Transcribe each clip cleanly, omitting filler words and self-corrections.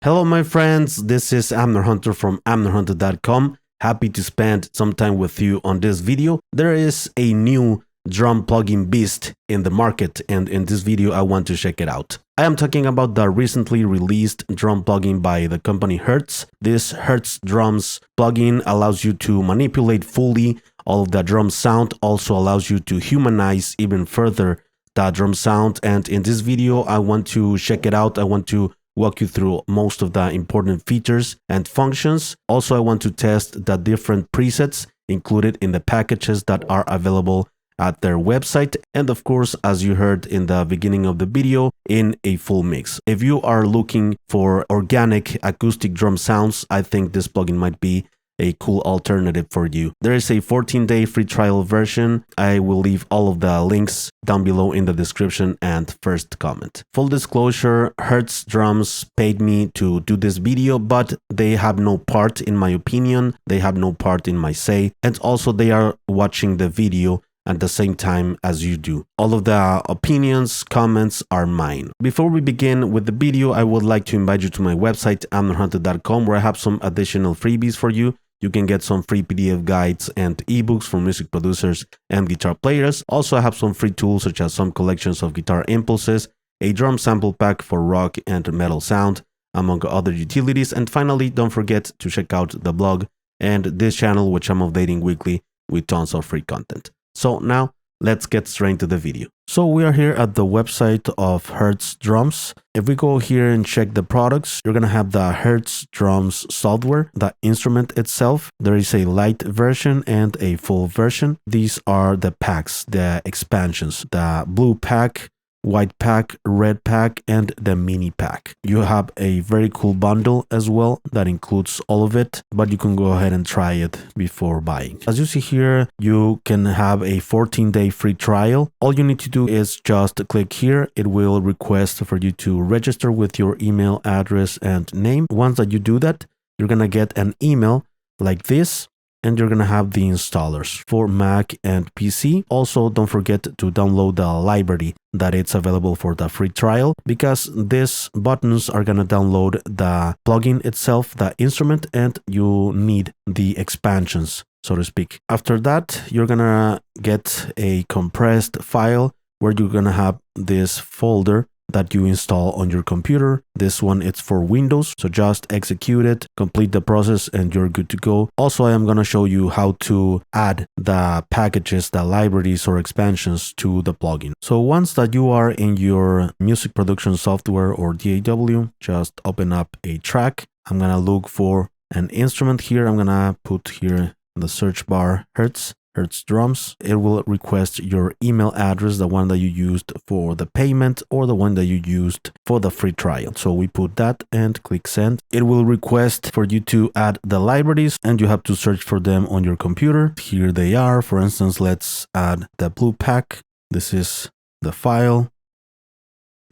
Hello my friends, this is Amner Hunter from amnerhunter.com. Happy to spend some time with you on this video. There is a new drum plugin beast in the market, and in this video I want to check it out. I am talking about the recently released drum plugin by the company Hertz. This Hertz drums plugin allows you to manipulate fully all of the drum sound, also allows you to humanize even further the drum sound, and in this video I want to check it out. I want to walk you through most of the important features and functions. Also, I want to test the different presets included in the packages that are available at their website, and of course, as you heard in the beginning of the video, in a full mix. If you are looking for organic acoustic drum sounds, I think this plugin might be a cool alternative for you. There is a 14-day free trial version. I will leave all of the links down below in the description and first comment. Full disclosure, Hertz drums paid me to do this video, but they have no part in my opinion. They have no part in my say, and also they are watching the video at the same time as you do. All of the opinions, comments are mine. Before we begin with the video, I would like to invite you to my website, amnerhunter.com, where I have some additional freebies for you. You can get some free PDF guides and ebooks from music producers and guitar players. Also, I have some free tools such as some collections of guitar impulses, a drum sample pack for rock and metal sound, among other utilities. And finally, don't forget to check out the blog and this channel, which I'm updating weekly with tons of free content. So now, let's get straight into the video. So we are here at the website of Hertz drums. If we go here and check the products, you're gonna have the Hertz drums software, the instrument itself. There is a light version and a full version. These are the packs, the expansions, the blue pack, white pack, red pack, and the mini pack. You have a very cool bundle as well that includes all of it, but you can go ahead and try it before buying. As you see here, you can have a 14-day free trial. All you need to do is just click here. It will request for you to register with your email address and name. Once that you do that, you're gonna get an email like this, and you're gonna have the installers for Mac and PC. Also, don't forget to download the library that it's available for the free trial, because these buttons are gonna download the plugin itself, the instrument, and you need the expansions, so to speak. After that, you're gonna get a compressed file where you're gonna have this folder that you install on your computer. This one, it's for Windows, so just execute it, complete the process, and you're good to go. Also, I am going to show you how to add the packages, the libraries or expansions to the plugin. So once that you are in your music production software or DAW, just open up a track. I'm going to look for an instrument here. I'm going to put here in the search bar Hertz drums. It will request your email address, the one that you used for the payment or the one that you used for the free trial. So we put that and click send. It will request for you to add the libraries, and you have to search for them on your computer. Here they are. For instance, let's add the blue pack. This is the file.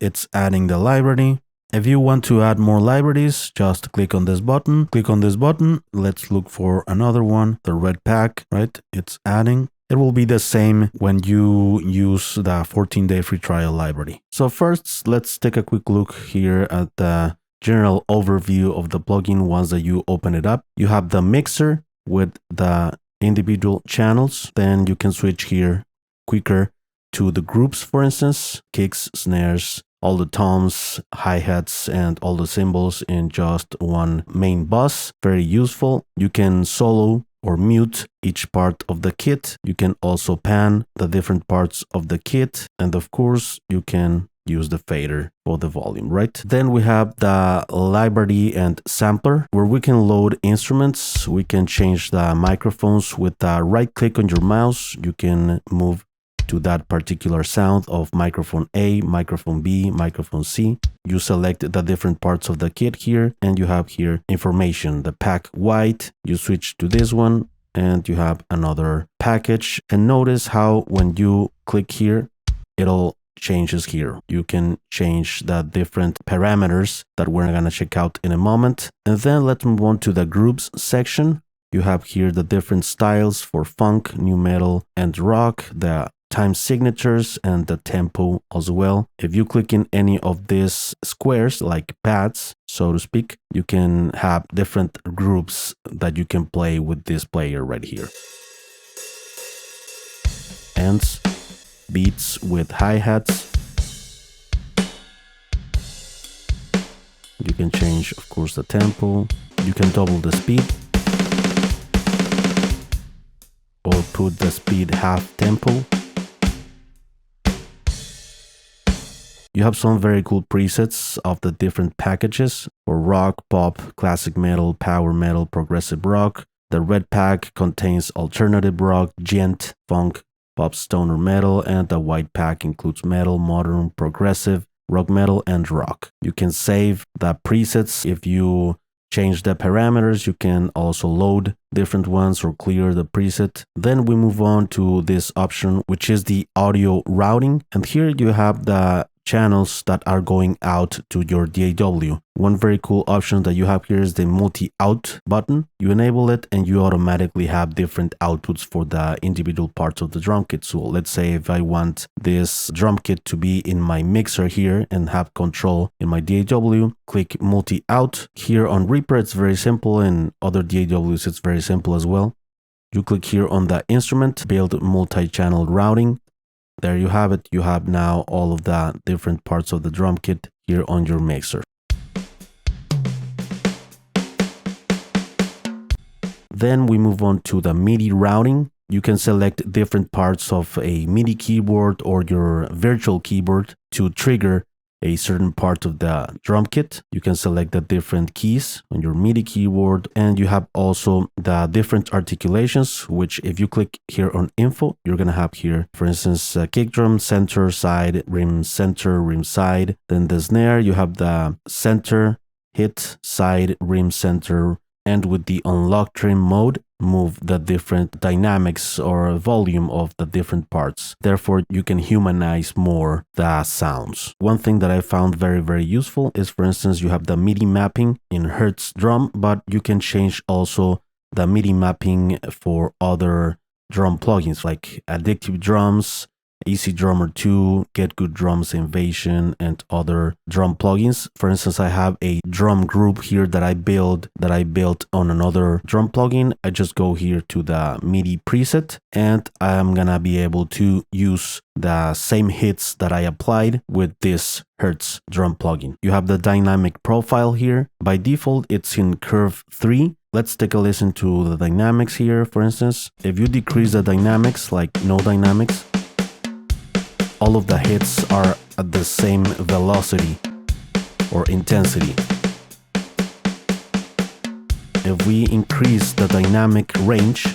It's adding the library. If you want to add more libraries, just click on this button. Click on this button. Let's look for another one, the red pack, right? It's adding. It will be the same when you use the 14-day free trial library. So first, let's take a quick look here at the general overview of the plugin once that you open it up. You have the mixer with the individual channels. Then you can switch here quicker to the groups, for instance, kicks, snares, all the toms, hi-hats, and all the cymbals in just one main bus. Very useful. You can solo or mute each part of the kit. You can also pan the different parts of the kit. And of course, you can use the fader for the volume, right? Then we have the library and sampler, where we can load instruments. We can change the microphones with the right click on your mouse. You can move to that particular sound of microphone A, microphone B, microphone C. You select the different parts of the kit here, and you have here information. The pack white, you switch to this one, and you have another package. And notice how when you click here, it all changes here. You can change the different parameters that we're gonna check out in a moment. And then let's move on to the groups section. You have here the different styles for funk, new metal, and rock, the time signatures and the tempo as well. If you click in any of these squares, like pads, so to speak, you can have different groups that you can play with this player right here. Ends, beats with hi-hats. You can change, of course, the tempo. You can double the speed or put the speed half tempo. You have some very cool presets of the different packages for rock, pop, classic metal, power metal, progressive rock. The red pack contains alternative rock, gent, funk, pop, stoner metal, and the white pack includes metal, modern, progressive, rock metal, and rock. You can save the presets. If you change the parameters, you can also load different ones or clear the preset. Then we move on to this option, which is the audio routing. And here you have the channels that are going out to your DAW. One very cool option that you have here is the multi-out button. You enable it and you automatically have different outputs for the individual parts of the drum kit. So let's say if I want this drum kit to be in my mixer here and have control in my DAW, click multi-out. Here on Reaper it's very simple, and other DAWs it's very simple as well. You click here on the instrument, build multi-channel routing. There you have it. You have now all of the different parts of the drum kit here on your mixer. Then we move on to the MIDI routing. You can select different parts of a MIDI keyboard or your virtual keyboard to trigger a certain part of the drum kit. You can select the different keys on your MIDI keyboard, and you have also the different articulations, which if you click here on info, you're gonna have here, for instance, kick drum, center, side, rim, center, rim, side. Then the snare, you have the center, hit, side, rim, center, and with the unlock trim mode, move the different dynamics or volume of the different parts. Therefore, you can humanize more the sounds. One thing that I found very useful is, for instance, you have the MIDI mapping in Hertz drum, but you can change also the MIDI mapping for other drum plugins like Addictive Drums, Easy Drummer 2, Get Good Drums Invasion, and other drum plugins. For instance, I have a drum group here that I built on another drum plugin. I just go here to the MIDI preset and I'm gonna be able to use the same hits that I applied with this Hertz drum plugin. You have the dynamic profile here. By default, it's in curve 3. Let's take a listen to the dynamics here. For instance, if you decrease the dynamics, like no dynamics, all of the hits are at the same velocity or intensity. If we increase the dynamic range,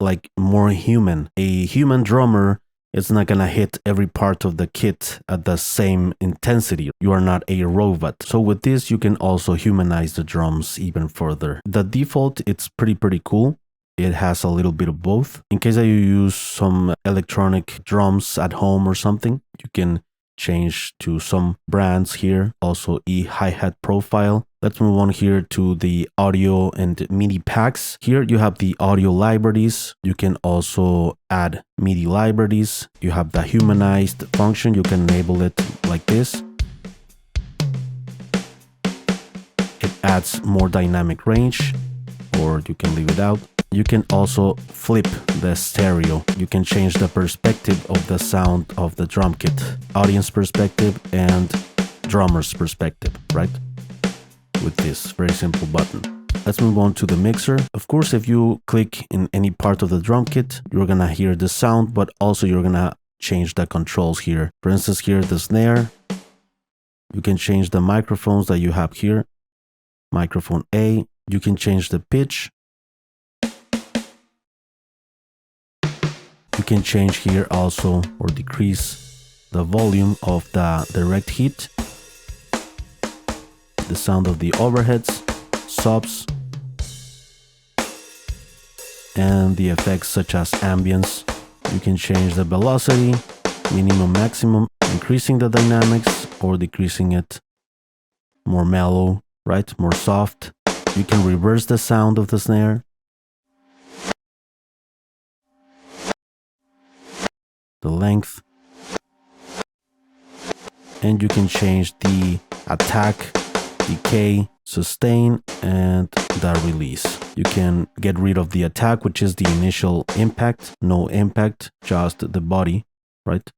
like more human, a human drummer is not gonna hit every part of the kit at the same intensity. You are not a robot. So with this, you can also humanize the drums even further. The default, it's pretty cool. It has a little bit of both. In case that you use some electronic drums at home or something, you can change to some brands here. Also hi-hat profile. Let's move on here to the audio and MIDI packs. Here you have the audio libraries. You can also add MIDI libraries. You have the humanized function. You can enable it like this. It adds more dynamic range, or you can leave it out. You can also flip the stereo. You can change the perspective of the sound of the drum kit. Audience perspective and drummer's perspective, right? With this very simple button. Let's move on to the mixer. Of course, if you click in any part of the drum kit, you're gonna hear the sound, but also you're gonna change the controls here. For instance, here, the snare. You can change the microphones that you have here. Microphone A. You can change the pitch. You can change here also or decrease the volume of the direct hit, the sound of the overheads, subs, and the effects such as ambience. You can change the velocity, minimum, maximum, increasing the dynamics or decreasing it, more mellow, right? More soft. You can reverse the sound of the snare. the length, and you can change the attack, decay, sustain, and the release. You can get rid of the attack, which is the initial impact, no impact, just the body, right?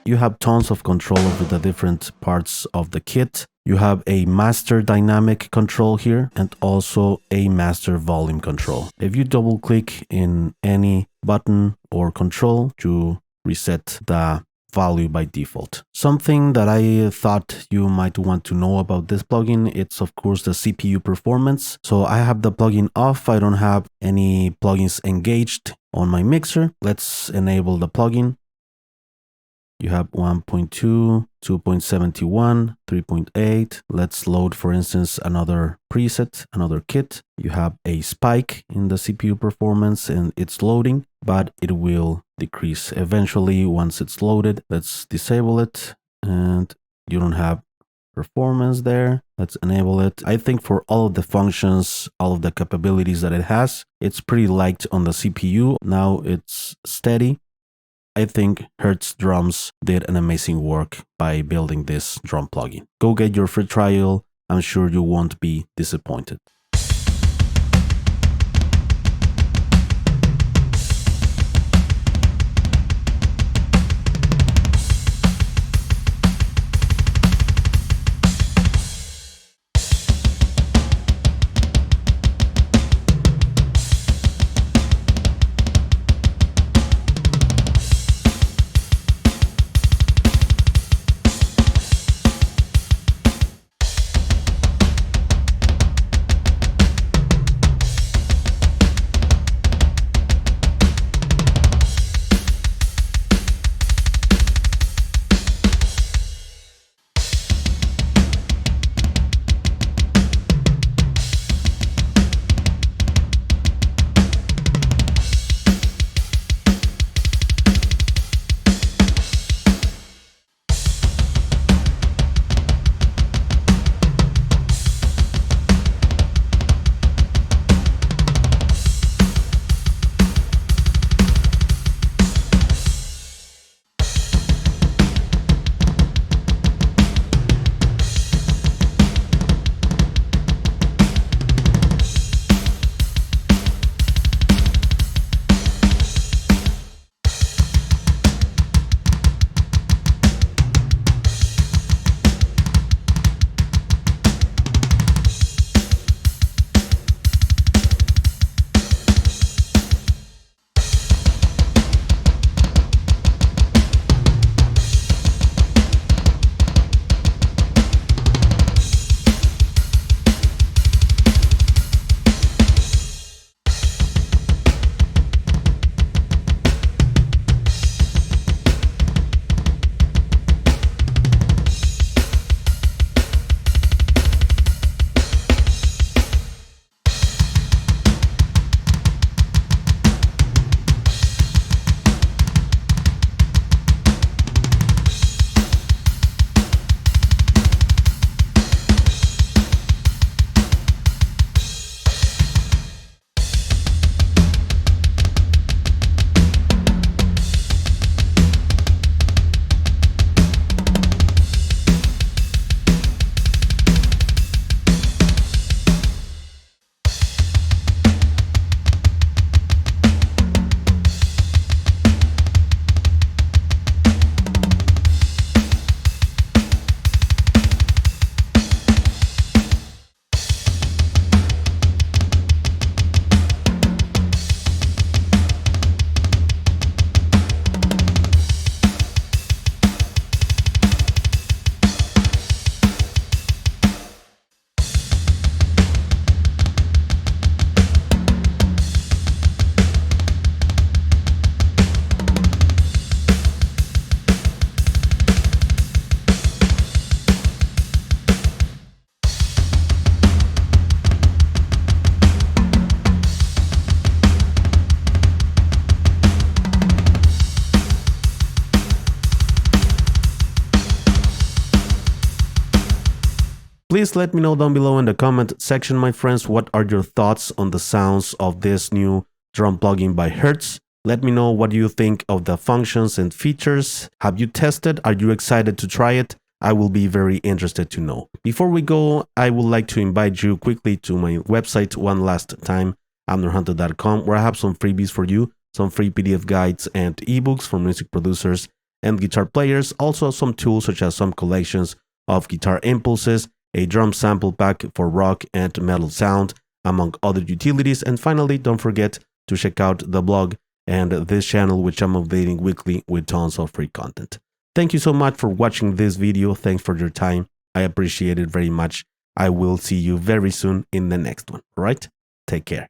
You have tons of control over the different parts of the kit. You have a master dynamic control here and also a master volume control. If you double click in any button or control, you reset the value by default. Something that I thought you might want to know about this plugin, it's of course the CPU performance. So I have the plugin off. I don't have any plugins engaged on my mixer. Let's enable the plugin. You have 1.2, 2.71, 3.8. Let's load, for instance, another preset, another kit. You have a spike in the CPU performance and it's loading, but it will decrease eventually once it's loaded. Let's disable it and you don't have performance there. Let's enable it. I think for all of the functions, all of the capabilities that it has, it's pretty light on the CPU. Now it's steady. I think Hertz Drums did an amazing work by building this drum plugin. Go get your free trial. I'm sure you won't be disappointed. Please let me know down below in the comment section, my friends, what are your thoughts on the sounds of this new drum plugin by Hertz. Let me know what you think of the functions and features. Have you tested? Are you excited to try it? I will be very interested to know. Before we go, I would like to invite you quickly to my website one last time, amnerhunter.com, where I have some freebies for you, some free PDF guides and ebooks for music producers and guitar players, also some tools such as some collections of guitar impulses, a drum sample pack for rock and metal sound, among other utilities. And finally, don't forget to check out the blog and this channel, which I'm updating weekly with tons of free content. Thank you so much for watching this video. Thanks for your time. I appreciate it very much. I will see you very soon in the next one. All right? Take care.